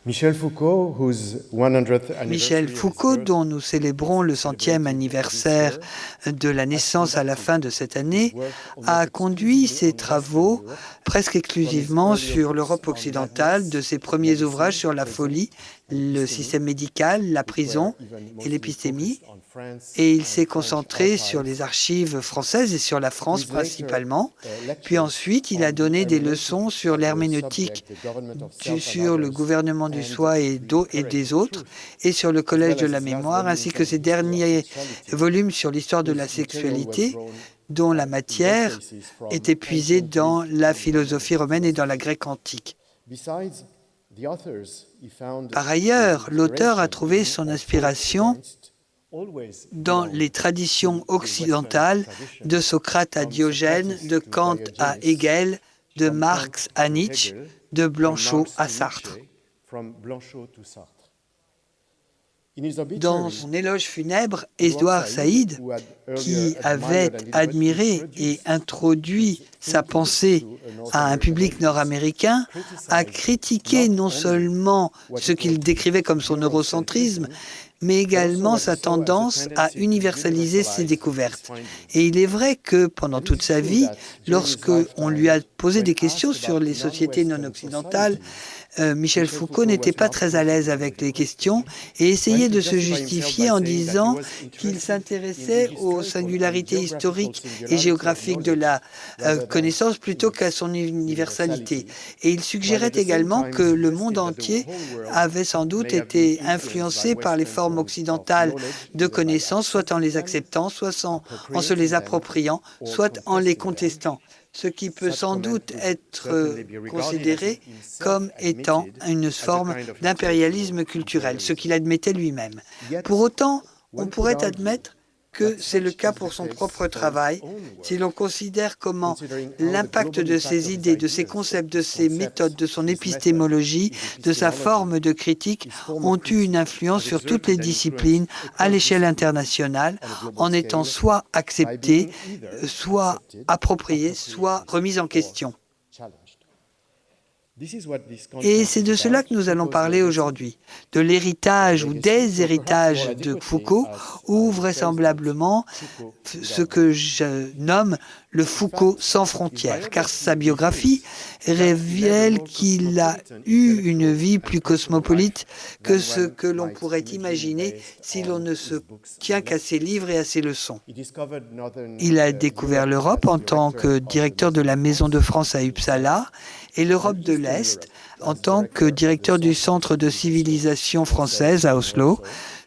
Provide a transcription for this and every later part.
Michel Foucault, dont nous célébrons le 100e anniversaire de la naissance à la fin de cette année, a conduit ses travaux presque exclusivement sur l'Europe occidentale, de ses premiers ouvrages sur la folie, le système médical, la prison et l'épistémie, et il s'est concentré sur les archives françaises et sur la France principalement. Puis ensuite, il a donné des leçons sur l'herméneutique, sur le gouvernement du soi et des autres, et sur le Collège de la mémoire, ainsi que ses derniers volumes sur l'histoire de la sexualité, dont la matière est épuisée dans la philosophie romaine et dans la grecque antique. Par ailleurs, l'auteur a trouvé son inspiration dans les traditions occidentales, de Socrate à Diogène, de Kant à Hegel, de Marx à Nietzsche, de Blanchot à Sartre. Dans son éloge funèbre, Edouard Saïd, qui avait admiré et introduit sa pensée à un public nord-américain, a critiqué non seulement ce qu'il décrivait comme son eurocentrisme, mais également sa tendance à universaliser ses découvertes. Et il est vrai que pendant toute sa vie, lorsque on lui a posé des questions sur les sociétés non occidentales, Michel Foucault n'était pas très à l'aise avec les questions et essayait de se justifier en disant qu'il s'intéressait aux singularités historiques et géographiques de la connaissance plutôt qu'à son universalité. Et il suggérait également que le monde entier avait sans doute été influencé par les formes occidentales de connaissance, soit en les acceptant, soit en se les appropriant, soit en les contestant, ce qui peut sans doute être considéré comme étant une forme d'impérialisme culturel, ce qu'il admettait lui-même. Pour autant, on pourrait admettre que c'est le cas pour son propre travail, si l'on considère comment l'impact de ses idées, de ses concepts, de ses méthodes, de son épistémologie, de sa forme de critique ont eu une influence sur toutes les disciplines à l'échelle internationale, en étant soit acceptées, soit appropriées, soit remises en question. Et c'est de cela que nous allons parler aujourd'hui, de l'héritage ou des héritages de Foucault, ou vraisemblablement ce que je nomme le Foucault sans frontières, car sa biographie révèle qu'il a eu une vie plus cosmopolite que ce que l'on pourrait imaginer si l'on ne se tient qu'à ses livres et à ses leçons. Il a découvert l'Europe en tant que directeur de la Maison de France à Uppsala et l'Europe de l'Est en tant que directeur du Centre de civilisation française à Oslo,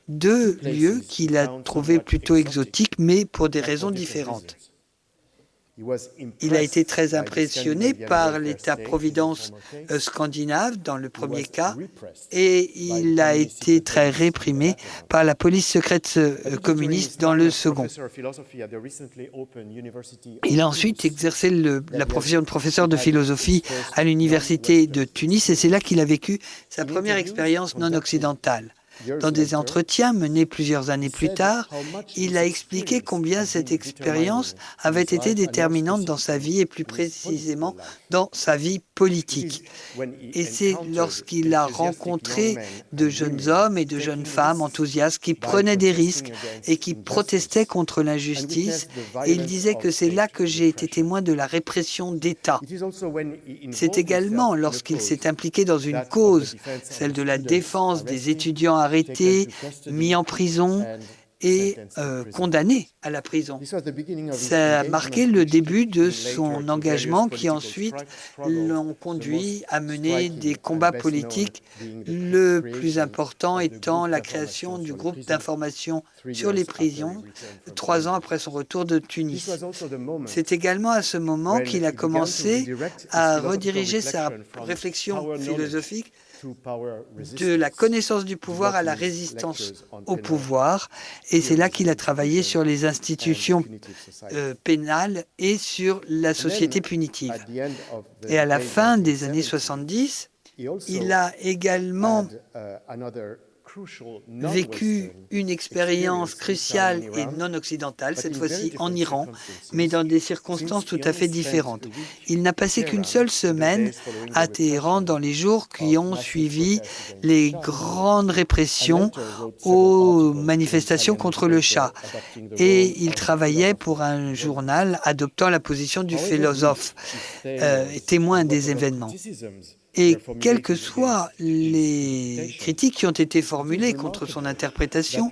deux lieux qu'il a trouvés plutôt exotiques, mais pour des raisons différentes. Il a été très impressionné par l'État-providence scandinave dans le premier cas et il a été très réprimé par la police secrète communiste dans le second. Il a ensuite exercé la profession de professeur de philosophie à l'université de Tunis et c'est là qu'il a vécu sa première expérience non occidentale. Dans des entretiens menés plusieurs années plus tard, il a expliqué combien cette expérience avait été déterminante dans sa vie et plus précisément dans sa vie politique. Et c'est lorsqu'il a rencontré de jeunes hommes et de jeunes femmes enthousiastes qui prenaient des risques et qui protestaient contre l'injustice. Et il disait que c'est là que j'ai été témoin de la répression d'État. C'est également lorsqu'il s'est impliqué dans une cause, celle de la défense des étudiants arrêtés, mis en prison et condamné à la prison. Ça a marqué le début de son engagement qui ensuite l'ont conduit à mener des combats politiques, le plus important étant la création du groupe d'information sur les prisons 3 ans après son retour de Tunis. C'est également à ce moment qu'il a commencé à rediriger sa réflexion philosophique de la connaissance du pouvoir à la résistance au pouvoir. Et c'est là qu'il a travaillé sur les institutions pénales et sur la société punitive. Et à la fin des années 70, il a également vécu une expérience cruciale et non occidentale, cette fois-ci en Iran, mais dans des circonstances tout à fait différentes. Il n'a passé qu'une seule semaine à Téhéran dans les jours qui ont suivi les grandes répressions aux manifestations contre le Shah. Et il travaillait pour un journal adoptant la position du philosophe, témoin des événements. Et quelles que soient les critiques qui ont été formulées contre son interprétation,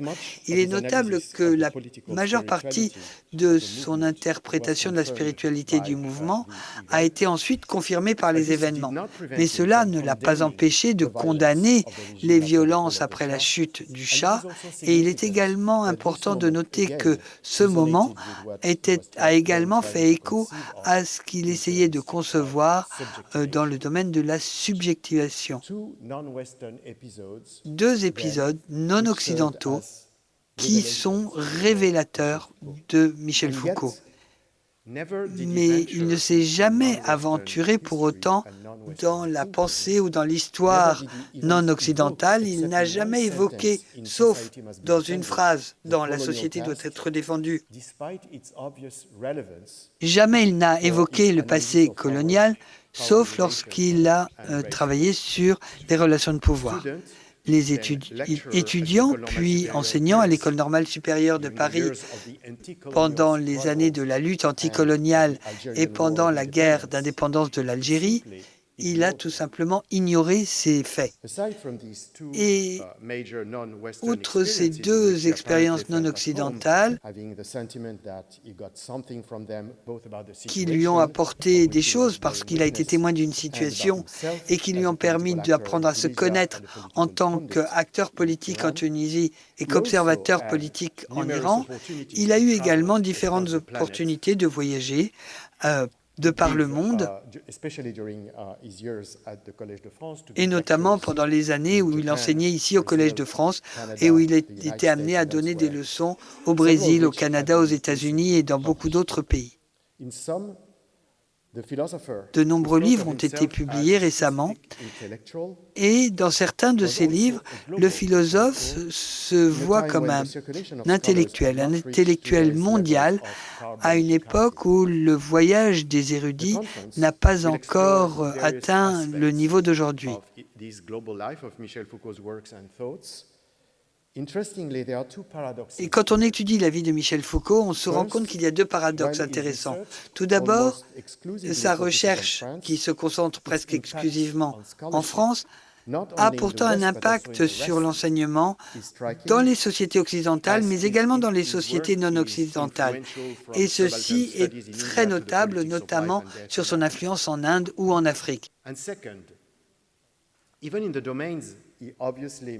il est notable que la majeure partie de son interprétation de la spiritualité du mouvement a été ensuite confirmée par les événements. Mais cela ne l'a pas empêché de condamner les violences après la chute du Shah. Et il est également important de noter que ce moment a également fait écho à ce qu'il essayait de concevoir dans le domaine de la subjectivation. Deux épisodes non occidentaux qui sont révélateurs de Michel Foucault. Mais il ne s'est jamais aventuré pour autant dans la pensée ou dans l'histoire non occidentale. Il n'a jamais évoqué, sauf dans une phrase dans La société doit être défendue, jamais il n'a évoqué le passé colonial, sauf lorsqu'il a travaillé sur les relations de pouvoir. Les étudiants, puis enseignants à l'École normale supérieure de Paris pendant les années de la lutte anticoloniale et pendant la guerre d'indépendance de l'Algérie, il a tout simplement ignoré ces faits. Et outre ces deux expériences non occidentales qui lui ont apporté des choses parce qu'il a été témoin d'une situation et qui lui ont permis d'apprendre à se connaître en tant qu'acteur politique en Tunisie et qu'observateur politique en Iran, il a eu également différentes opportunités de voyager de par le monde, et notamment pendant les années où il enseignait ici au Collège de France et où il était amené à donner des leçons au Brésil, au Canada, aux États-Unis et dans beaucoup d'autres pays. De nombreux livres ont été publiés récemment et dans certains de ces livres, le philosophe se voit comme un intellectuel mondial à une époque où le voyage des érudits n'a pas encore atteint le niveau d'aujourd'hui. Et quand on étudie la vie de Michel Foucault, on se rend compte qu'il y a deux paradoxes intéressants. Tout d'abord, sa recherche, qui se concentre presque exclusivement en France, a pourtant un impact sur l'enseignement dans les sociétés occidentales, mais également dans les sociétés non occidentales. Et ceci est très notable, notamment sur son influence en Inde ou en Afrique.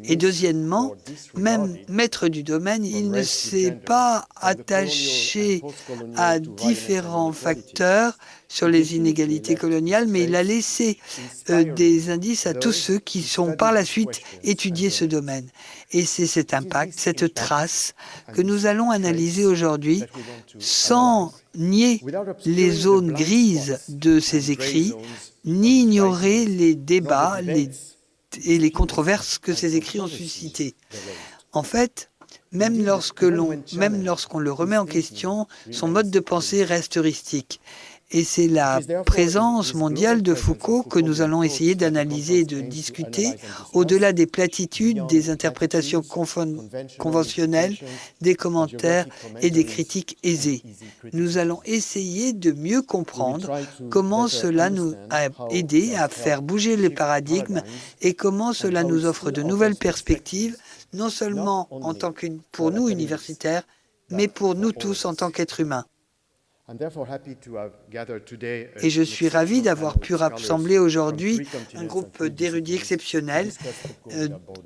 Et deuxièmement, même maître du domaine, il ne s'est pas attaché à différents facteurs sur les inégalités coloniales, mais il a laissé des indices à tous ceux qui sont par la suite étudié ce domaine. Et c'est cet impact, cette trace que nous allons analyser aujourd'hui sans nier les zones grises de ces écrits, ni ignorer les débats, et les controverses que ces écrits ont suscités. En fait, même lorsqu'on le remet en question, son mode de pensée reste heuristique. Et c'est la présence mondiale de Foucault que nous allons essayer d'analyser et de discuter au-delà des platitudes, des interprétations conventionnelles, des commentaires et des critiques aisées. Nous allons essayer de mieux comprendre comment cela nous a aidé à faire bouger les paradigmes et comment cela nous offre de nouvelles perspectives, non seulement pour nous universitaires, mais pour nous tous en tant qu'êtres humains. Et je suis ravi d'avoir pu rassembler aujourd'hui un groupe d'érudits exceptionnels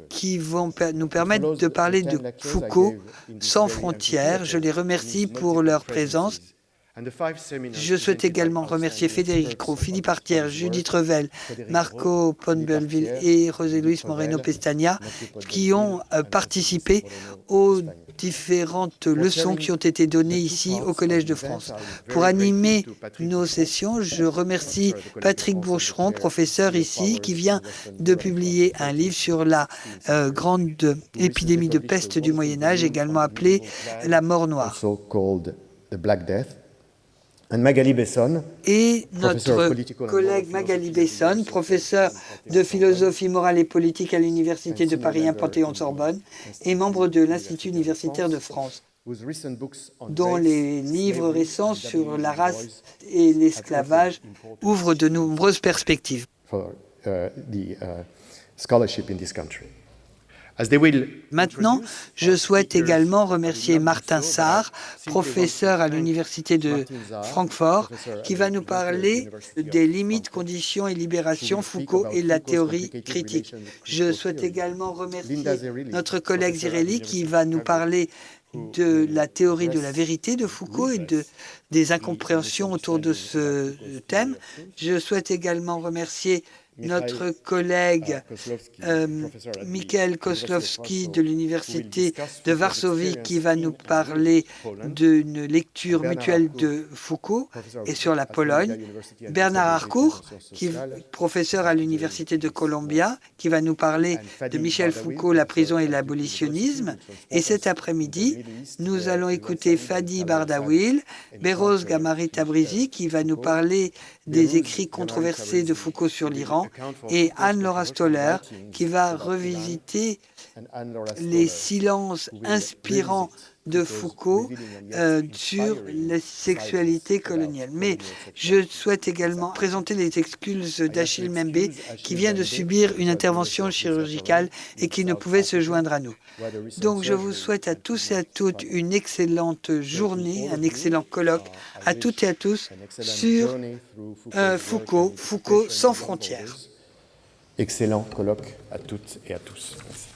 qui vont nous permettre de parler de Foucault sans frontières. Je les remercie pour leur présence. Je souhaite également remercier Frédéric Roux, Philippe Artière, Judith Revel, Marco Ponbelville et José Luis Moreno Pestaña qui ont participé aux différentes leçons qui ont été données ici au Collège de France. Pour animer nos sessions, je remercie Patrick Bourcheron, professeur ici, qui vient de publier un livre sur la grande épidémie de peste du Moyen-Âge, également appelée la mort noire. Et notre collègue Magali Besson, professeur de philosophie morale et politique à l'Université de Paris 1 Panthéon-Sorbonne et membre de l'Institut universitaire de France, dont les livres récents sur la race et l'esclavage ouvrent de nombreuses perspectives. Maintenant, je souhaite également remercier Martin Sarr, professeur à l'Université de Francfort, qui va nous parler des limites, conditions et libérations, Foucault et la théorie critique. Je souhaite également remercier notre collègue Zirelli, qui va nous parler de la théorie de la vérité de Foucault et des incompréhensions autour de ce thème. Je souhaite également remercier notre collègue Michael Koslowski de l'Université de Varsovie qui va nous parler d'une lecture mutuelle de Foucault et sur la Pologne. Bernard Harcourt, professeur à l'Université de Columbia, qui va nous parler de Michel Foucault, la prison et l'abolitionnisme. Et cet après-midi, nous allons écouter Fadi Bardawil, Behrouz Gamari Tabrizi, qui va nous parler des écrits controversés de Foucault sur l'Iran, et Anne-Laura Stoller, qui va revisiter les silences inspirants de Foucault sur la sexualité coloniale. Mais je souhaite également présenter les excuses d'Achille Membe, qui vient de subir une intervention chirurgicale et qui ne pouvait se joindre à nous. Donc je vous souhaite à tous et à toutes une excellente journée, un excellent colloque, à toutes et à tous, sur Foucault sans frontières. Excellent colloque à toutes et à tous. Merci.